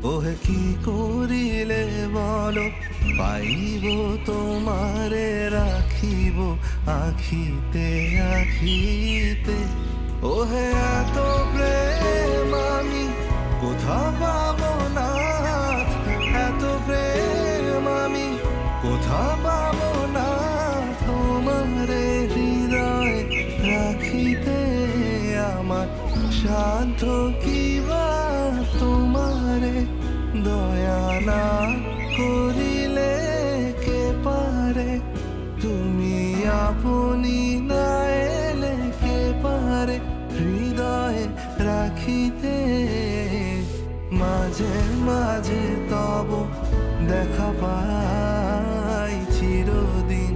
ওহে কি করিলে বলো পাইব তোমারে রাখিব আখিতে আখিতে। ওহে এত প্রেম আমি কোথা পাবো না, এত প্রেম আমি কোথা পাবো না। তোমারে হৃদয় রাখিতে আমার সাধ্য কি বা, তোমারে দয়া না করিলে কে পারে। তুমি আপনি না এলে কে পারে হৃদয়ে রাখিতে। মাঝে মাঝে তব দেখা পাই চিরদিন।